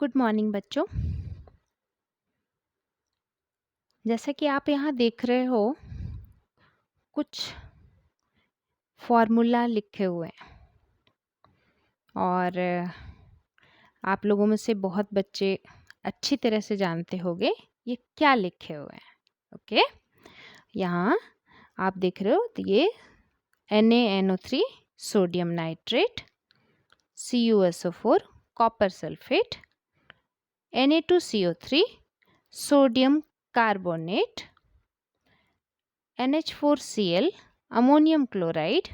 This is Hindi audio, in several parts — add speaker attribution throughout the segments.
Speaker 1: गुड मॉर्निंग बच्चों। जैसा कि आप यहाँ देख रहे हो, कुछ फॉर्मूला लिखे हुए हैं और आप लोगों में से बहुत बच्चे अच्छी तरह से जानते होंगे ये क्या लिखे हुए हैं। ओके, यहाँ आप देख रहे हो तो ये NaNO3 sodium nitrate, CuSO4 copper sulphate, Na2CO3 sodium carbonate, NH4Cl ammonium chloride,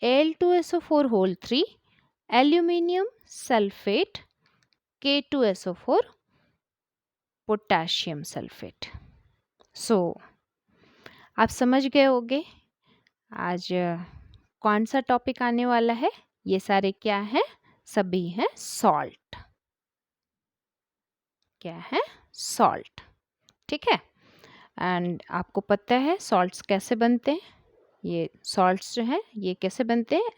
Speaker 1: Al2SO4 whole 3 aluminium sulphate, K2SO4 potassium sulphate. So आप समझ गए होंगे आज कौन सा टॉपिक आने वाला है। ये सारे क्या हैं? सभी हैं सॉल्ट। क्या है? सॉल्ट। ठीक है। एंड आपको पता है सॉल्ट्स कैसे बनते हैं। ये सॉल्ट्स जो हैं ये कैसे बनते हैं?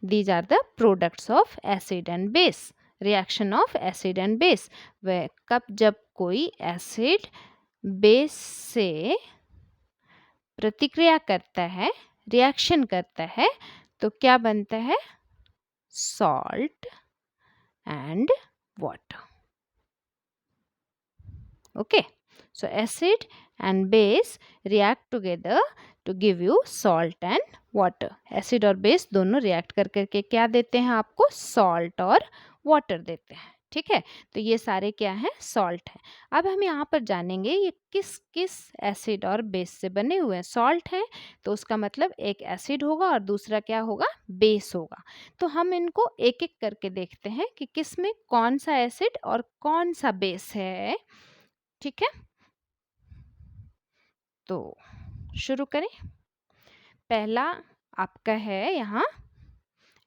Speaker 1: These are the products of acid and base, reaction of acid and base. वह कब जब कोई एसिड बेस से प्रतिक्रिया करता है, रिएक्शन करता है, तो क्या बनता है? Salt and water. Okay, so acid and base react together to give you salt and water. acid और base दोनों react कर करके क्या देते हैं आपको? salt और water देते हैं। ठीक है, तो ये सारे क्या हैं? salt है। अब हम यहाँ पर जानेंगे ये किस किस एसिड और बेस से बने हुए हैं। salt है तो उसका मतलब एक एसिड होगा और दूसरा क्या होगा? बेस होगा। तो हम इनको एक एक करके देखते हैं कि किस में कौन सा एसिड और कौन सा बेस है। ठीक है, तो शुरू करें। पहला आपका है यहाँ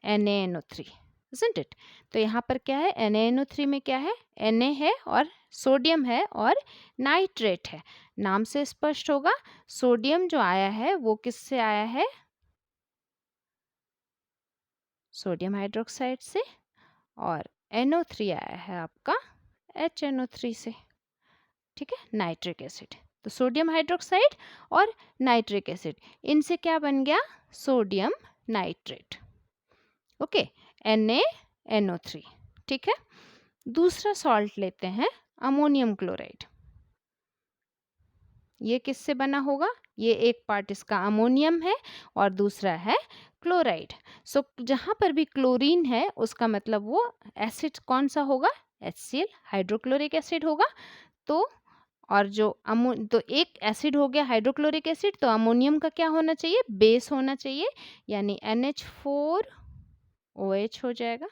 Speaker 1: NaNO3, isn't it? तो यहाँ पर क्या है? NaNO3 में क्या है? Na है और सोडियम है और नाइट्रेट है। नाम से स्पष्ट होगा, सोडियम जो आया है वो किससे आया है? सोडियम हाइड्रोक्साइड से। और NO3 आया है आपका HNO3 से। ठीक है, नाइट्रिक एसिड। तो सोडियम हाइड्रोक्साइड और नाइट्रिक एसिड, इनसे क्या बन गया? Sodium nitrate. Okay, NaNO3। ठीक है, दूसरा सॉल्ट लेते हैं अमोनियम क्लोराइड। ये किससे बना होगा? ये एक पार्ट इसका अमोनियम है और दूसरा है क्लोराइड। सो जहाँ पर भी क्लोरीन है उसका मतलब वो एसिड कौन सा होगा? HCl, हाइड्रोक्लोरिक एसिड होगा। तो और जो तो एक एसिड हो गया हाइड्रोक्लोरिक एसिड, तो अमोनियम का क्या होना चाहिए? बेस होना चाहिए, यानी NH4OH हो जाएगा,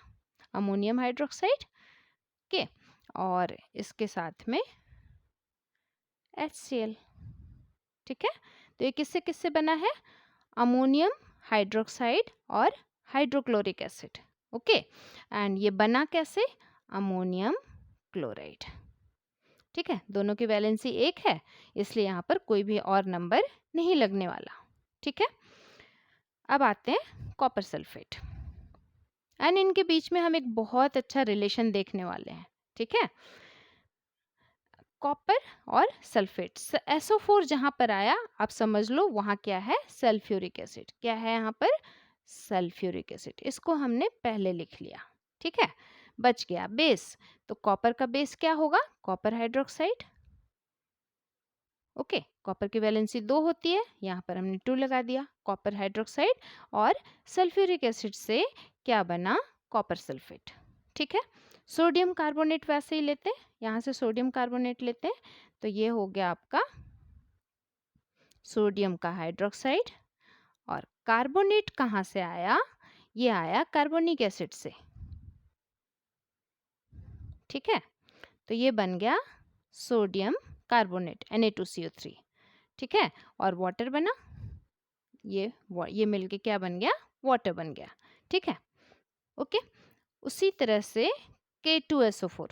Speaker 1: अमोनियम हाइड्रोक्साइड के। और इसके साथ में HCl। ठीक है, तो ये किससे किससे बना है? अमोनियम हाइड्रोक्साइड और हाइड्रोक्लोरिक एसिड। ओके, एंड ये बना कैसे? Ammonium chloride. ठीक है, दोनों की वैलेंसी एक है, इसलिए यहाँ पर कोई भी और नंबर नहीं लगने वाला। ठीक है, अब आते हैं कॉपर सल्फेट। एंड इनके बीच में हम एक बहुत अच्छा रिलेशन देखने वाले हैं। ठीक है, कॉपर और सल्फेट, SO4 जहाँ पर आया आप समझ लो वहाँ क्या है? Sulphuric acid. क्या है यहाँ पर? Sulphuric acid. इसको हमने पहले लिख लिया। ठीक है, बच गया बेस। तो कॉपर का बेस क्या होगा? Copper hydroxide. ओके, कॉपर की वैलेंसी 2 होती है, यहाँ पर हमने 2 लगा दिया। कॉपर हाइड्रोक्साइड और सल्फ्यूरिक एसिड से क्या बना? Copper sulphate. ठीक है, सोडियम कार्बोनेट वैसे ही लेते हैं, यहाँ से सोडियम कार्बोनेट लेते हैं, तो ये हो गया आपका सोडियम का हाइड्रोक्साइड। और कार्बोनेट कहाँ से आया? ये आया कार्बोनिक एसिड से। ठीक है, तो ये बन गया सोडियम कार्बोनेट Na2CO3। ठीक है, और वाटर बना, ये मिलके क्या बन गया? वाटर बन गया। ठीक है, ओके। उसी तरह से K2SO4।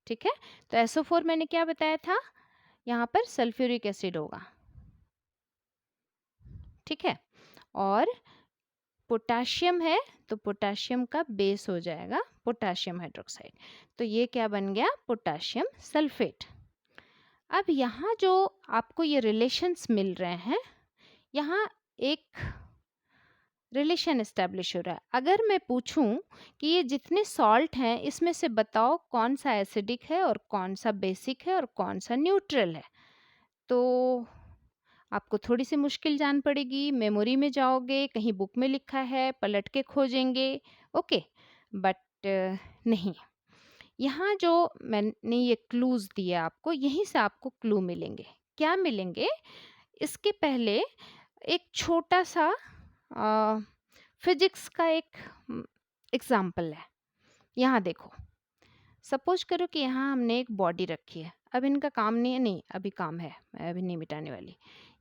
Speaker 1: ठीक है, तो SO4 मैंने क्या बताया था? यहाँ पर सल्फ्यूरिक एसिड होगा। ठीक है, और पोटाशियम है तो पोटाशियम का बेस हो जाएगा पोटाशियम हाइड्रोक्साइड, तो ये क्या बन गया, पोटाशियम सल्फेट। अब यहाँ जो आपको ये रिलेशंस मिल रहे हैं, यहाँ एक रिलेशन एस्टेब्लिश हो रहा है। अगर मैं पूछूं कि ये जितने सॉल्ट हैं इसमें से बताओ कौन सा एसिडिक है और कौन सा बेसिक है और कौन सा न्यूट्रल है, तो आपको थोड़ी सी मुश्किल जान पड़ेगी। मेमोरी में जाओगे, कहीं बुक में लिखा है, पलट के खोजेंगे, ओके। बट नहीं, यहाँ जो मैंने ये क्लूज दिए आपको, यहीं से आपको क्लू मिलेंगे। क्या मिलेंगे, इसके पहले एक छोटा सा फिजिक्स का एक एग्जाम्पल है। यहाँ देखो, सपोज करो कि यहाँ हमने एक बॉडी रखी है। अब इनका काम नहीं है, नहीं अभी काम है, मैं अभी नहीं मिटाने वाली।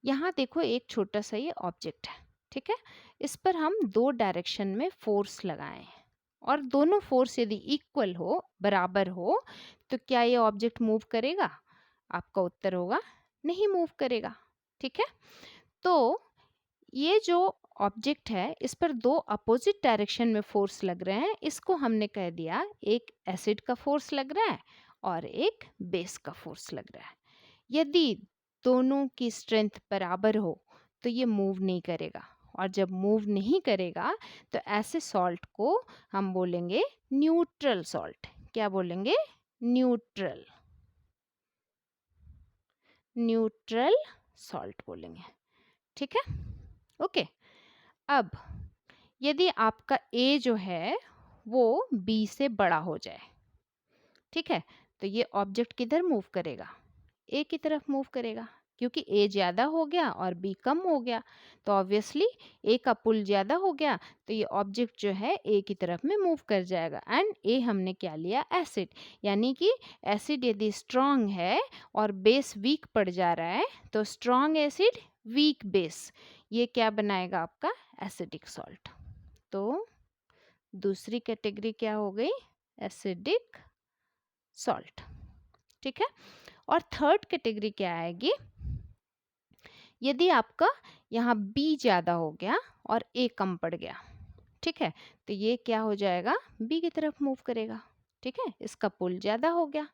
Speaker 1: यहाँ देखो एक छोटा सा ये ऑब्जेक्ट है, ठीक है। इस पर हम दो डायरेक्शन में फोर्स लगाएं और दोनों फोर्स यदि इक्वल हो, बराबर हो, तो क्या ये ऑब्जेक्ट मूव करेगा? आपका उत्तर होगा नहीं, मूव करेगा, ठीक है। तो ये जो ऑब्जेक्ट है, इस पर दो अपोजिट डायरेक्शन में फोर्स लग रहे हैं। इसको हमने कह दिया एक एसिड का फोर्स लग रहा है और एक बेस का फोर्स लग रहा है। यदि दोनों की स्ट्रेंथ बराबर हो तो ये मूव नहीं करेगा, और जब मूव नहीं करेगा तो ऐसे सॉल्ट को हम बोलेंगे न्यूट्रल सॉल्ट। क्या बोलेंगे? न्यूट्रल, न्यूट्रल सॉल्ट बोलेंगे, ठीक है, ओके। अब यदि आपका ए जो है वो बी से बड़ा हो जाए, ठीक है, तो ये ऑब्जेक्ट किधर मूव करेगा? ए की तरफ मूव करेगा, क्योंकि ए ज़्यादा हो गया और बी कम हो गया, तो ऑब्वियसली ए का पुल ज़्यादा हो गया, तो ये ऑब्जेक्ट जो है ए की तरफ में मूव कर जाएगा। एंड ए हमने क्या लिया? एसिड, यानी कि एसिड यदि स्ट्रॉन्ग है और बेस वीक पड़ जा रहा है, तो स्ट्रॉन्ग एसिड वीक बेस, ये क्या बनाएगा? आपका एसिडिक सॉल्ट। तो दूसरी कैटेगरी क्या हो गई? एसिडिक सॉल्ट, ठीक है। और थर्ड कैटेगरी क्या आएगी? यदि आपका यहाँ बी ज़्यादा हो गया और ए कम पड़ गया, ठीक है, तो ये क्या हो जाएगा? बी की तरफ मूव करेगा, ठीक है, इसका पुल ज़्यादा हो गया,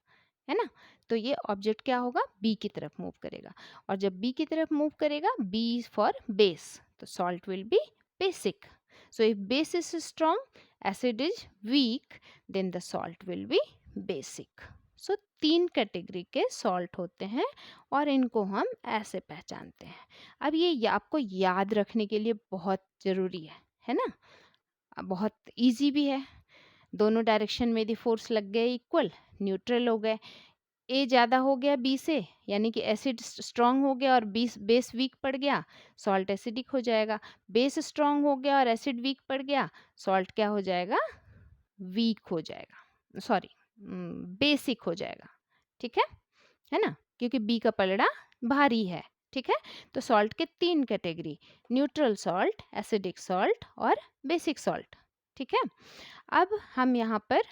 Speaker 1: है ना, तो ये ऑब्जेक्ट क्या होगा? बी की तरफ मूव करेगा। और जब बी की तरफ मूव करेगा, बी फॉर बेस, तो salt will be basic. So if base is strong, acid is weak, then the salt will be basic. So तीन कैटेगरी के सॉल्ट होते हैं और इनको हम ऐसे पहचानते हैं। अब ये आपको याद रखने के लिए बहुत ज़रूरी है ना, बहुत इजी भी है। दोनों डायरेक्शन में यदि फोर्स लग गए इक्वल, न्यूट्रल हो गए। ए ज़्यादा हो गया बी से, यानी कि एसिड स्ट्रांग हो गया और बेस वीक पड़ गया, सॉल्ट एसिडिक हो जाएगा। बेस स्ट्रांग हो गया और एसिड वीक पड़ गया, सॉल्ट क्या हो जाएगा? वीक हो जाएगा, सॉरी बेसिक हो जाएगा, ठीक है ना, क्योंकि बी का पलड़ा भारी है, ठीक है। तो सॉल्ट के तीन category, neutral salt, acidic salt और बेसिक सॉल्ट, ठीक है। अब हम यहाँ पर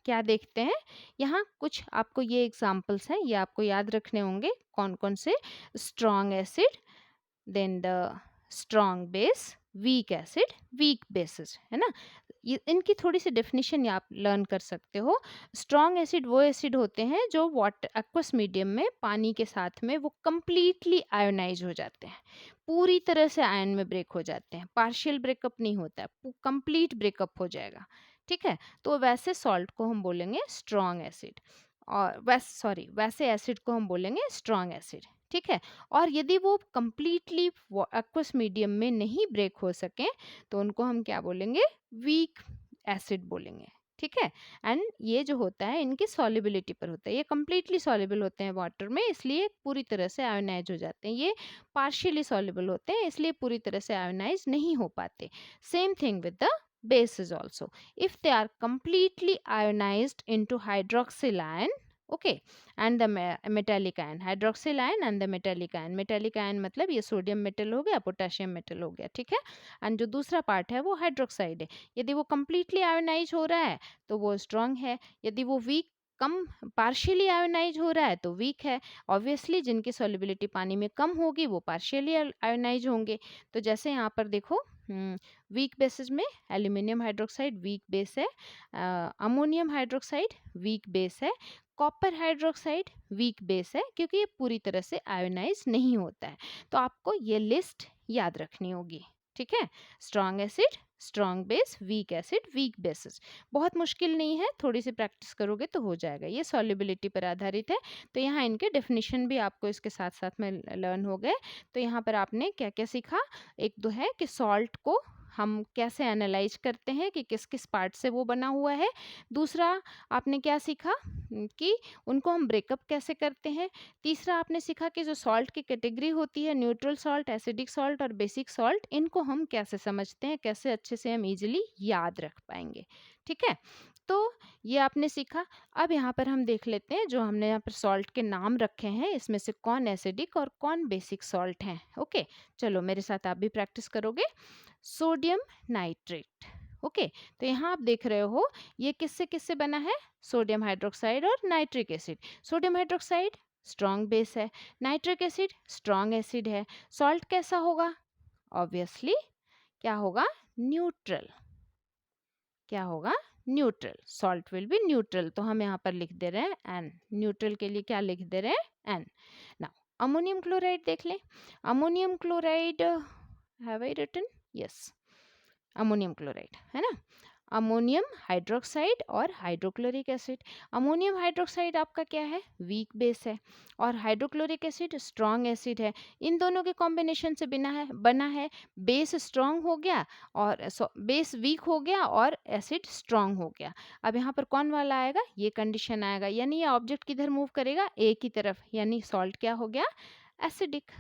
Speaker 1: क्या देखते हैं, यहाँ कुछ आपको ये एग्जाम्पल्स हैं, ये आपको याद रखने होंगे कौन कौन से। Strong acid, then the strong base, weak acid, weak bases, है ना। ये इनकी थोड़ी सी डेफिनेशन आप लर्न कर सकते हो। स्ट्रॉन्ग एसिड वो एसिड होते हैं जो वाटर एक्वस मीडियम में पानी के साथ में वो कंप्लीटली आयोनाइज हो जाते हैं, पूरी तरह से आयन में ब्रेक हो जाते हैं, पार्शियल ब्रेकअप नहीं होता है, कंप्लीट ब्रेकअप हो जाएगा, ठीक है। तो वैसे सॉल्ट को हम बोलेंगे स्ट्रॉन्ग एसिड, और वैसे एसिड को हम बोलेंगे स्ट्रॉन्ग एसिड, ठीक है। और यदि वो कंप्लीटली एक्वस मीडियम में नहीं ब्रेक हो सके तो उनको हम क्या बोलेंगे? वीक एसिड बोलेंगे, ठीक है। एंड ये जो होता है इनकी सॉल्युबिलिटी पर होता है, ये कंप्लीटली सॉल्युबल होते हैं वाटर में, इसलिए पूरी तरह से आयोनाइज हो जाते हैं। ये पार्शियली सॉल्युबल होते हैं, इसलिए पूरी तरह से आयोनाइज नहीं हो पाते। Same thing with the bases also. If they are completely ionized into hydroxyl ion, okay, and the metallic ion, hydroxyl ion and the metallic ion, metallic ion मतलब ये सोडियम मेटल हो गया, पोटेशियम मेटल हो गया, ठीक है। एंड जो दूसरा पार्ट है वो हाइड्रोक्साइड है। यदि वो completely आयोनाइज हो रहा है तो वो स्ट्रॉन्ग है, यदि वो वीक कम पार्शियली आयोनाइज हो रहा है तो वीक है। ऑब्वियसली जिनकी सॉल्युबिलिटी पानी में कम होगी वो पार्शियली आयोनाइज होंगे। तो जैसे यहाँ पर देखो वीक बेसिस में एल्यूमिनियम हाइड्रोक्साइड वीक बेस है, अमोनियम हाइड्रोक्साइड वीक बेस है, कॉपर हाइड्रोक्साइड वीक बेस है क्योंकि ये पूरी तरह से आयोनाइज नहीं होता है। तो आपको ये लिस्ट याद रखनी होगी, ठीक है। Strong acid, strong base, weak acid, weak bases. बहुत मुश्किल नहीं है, थोड़ी सी प्रैक्टिस करोगे तो हो जाएगा। ये सॉल्युबिलिटी पर आधारित है। तो यहाँ इनके डेफिनेशन भी आपको इसके साथ साथ में लर्न हो गए। तो यहाँ पर आपने क्या क्या सीखा, एक तो है कि सॉल्ट को हम कैसे एनालाइज करते हैं कि किस किस पार्ट से वो बना हुआ है। दूसरा आपने क्या सीखा कि उनको हम ब्रेकअप कैसे करते हैं। तीसरा आपने सीखा कि जो सॉल्ट की कैटेगरी होती है, न्यूट्रल सॉल्ट, एसिडिक सॉल्ट और बेसिक सॉल्ट, इनको हम कैसे समझते हैं, कैसे अच्छे से हम इजीली याद रख पाएंगे, ठीक है। तो ये आपने सीखा। अब यहाँ पर हम देख लेते हैं जो हमने यहाँ पर सॉल्ट के नाम रखे हैं, इसमें से कौन एसिडिक और कौन बेसिक सॉल्ट हैं। ओके, चलो मेरे साथ आप भी प्रैक्टिस करोगे। Sodium nitrate, okay. तो यहाँ आप देख रहे हो ये किससे किससे बना है, सोडियम हाइड्रोक्साइड और nitric acid. Sodium hydroxide strong base है, नाइट्रिक एसिड स्ट्रॉन्ग एसिड है। सॉल्ट कैसा होगा, ऑब्वियसली क्या होगा, न्यूट्रल। क्या होगा, neutral. Salt will be neutral. तो हम यहाँ पर लिख दे रहे हैं एन, न्यूट्रल के लिए क्या लिख दे रहे हैं, एन। नाउ अमोनियम क्लोराइड देख लें। Ammonium chloride have I written, yes, ammonium chloride है ना। अमोनियम हाइड्रोक्साइड और हाइड्रोक्लोरिक एसिड। अमोनियम हाइड्रोक्साइड आपका क्या है, वीक बेस है, और हाइड्रोक्लोरिक एसिड स्ट्रॉन्ग एसिड है। इन दोनों के कॉम्बिनेशन से बना है। बेस स्ट्रॉन्ग हो गया और बेस वीक हो गया और एसिड स्ट्रॉन्ग हो गया। अब यहाँ पर कौन वाला आएगा, ये कंडीशन आएगा, यानी ये ऑब्जेक्ट किधर मूव करेगा, ए की तरफ, यानी सॉल्ट क्या हो गया, एसिडिक।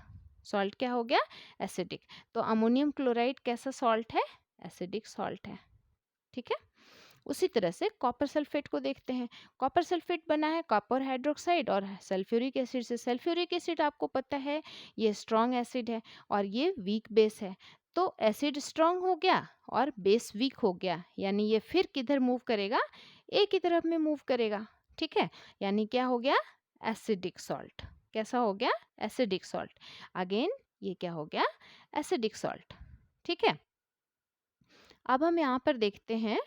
Speaker 1: सॉल्ट क्या हो गया, एसिडिक। तो अमोनियम क्लोराइड कैसा सॉल्ट है, एसिडिक सॉल्ट है, ठीक है। उसी तरह से कॉपर सल्फेट को देखते हैं। कॉपर सल्फेट बना है कॉपर हाइड्रोक्साइड और सल्फ्यूरिक एसिड से। सल्फ्यूरिक एसिड आपको पता है ये स्ट्रॉन्ग एसिड है और ये वीक बेस है। तो एसिड स्ट्रॉन्ग हो गया और बेस वीक हो गया, यानी ये फिर किधर मूव करेगा, ए की तरफ में मूव करेगा, ठीक है। यानी क्या हो गया, एसिडिक सॉल्ट। कैसा हो गया, एसिडिक सॉल्ट। अगेन ये क्या हो गया, एसिडिक सॉल्ट, ठीक है। अब हम यहाँ पर देखते हैं,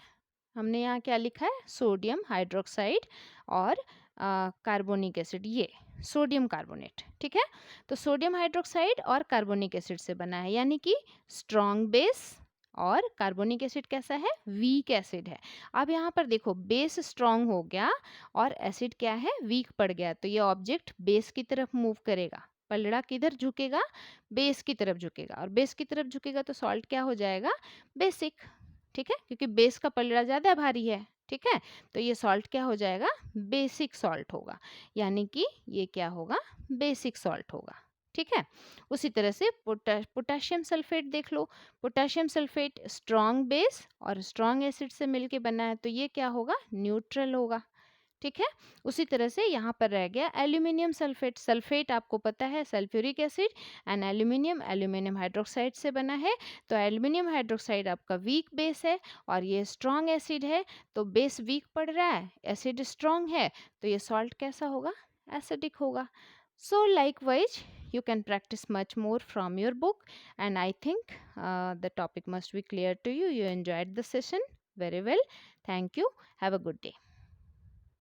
Speaker 1: हमने यहाँ क्या लिखा है, सोडियम हाइड्रोक्साइड और कार्बोनिक एसिड, ये सोडियम कार्बोनेट, ठीक है। तो सोडियम हाइड्रोक्साइड और कार्बोनिक एसिड से बना है, यानी कि स्ट्रॉन्ग बेस, और कार्बोनिक एसिड कैसा है, वीक एसिड है। अब यहाँ पर देखो बेस स्ट्रॉन्ग हो गया और एसिड क्या है, वीक पड़ गया, तो ये ऑब्जेक्ट बेस की तरफ मूव करेगा। पलड़ा किधर झुकेगा, बेस की तरफ झुकेगा, और बेस की तरफ झुकेगा तो सॉल्ट क्या हो जाएगा, बेसिक, ठीक है, क्योंकि बेस का पलड़ा ज़्यादा भारी है, ठीक है। तो ये सॉल्ट क्या हो जाएगा, बेसिक सॉल्ट होगा, यानी कि ये क्या होगा, बेसिक सॉल्ट होगा, ठीक है। उसी तरह से पोटेशियम सल्फेट देख लो। पोटेशियम सल्फेट स्ट्रॉन्ग बेस और स्ट्रॉन्ग एसिड से मिलके बना है, तो ये क्या होगा, न्यूट्रल होगा, ठीक है। उसी तरह से यहाँ पर रह गया एल्यूमिनियम सल्फेट। सल्फेट आपको पता है sulphuric acid and aluminium, aluminium hydroxide से बना है। तो एल्यूमिनियम हाइड्रोक्साइड आपका वीक बेस है और ये स्ट्रॉन्ग एसिड है। तो बेस वीक पड़ रहा है, एसिड स्ट्रॉन्ग है, तो ये सॉल्ट कैसा होगा, एसिडिक होगा। सो likewise you can practice much more from your book, and I think the topic must be clear to you. You enjoyed the session very well. Thank you. Have a good day.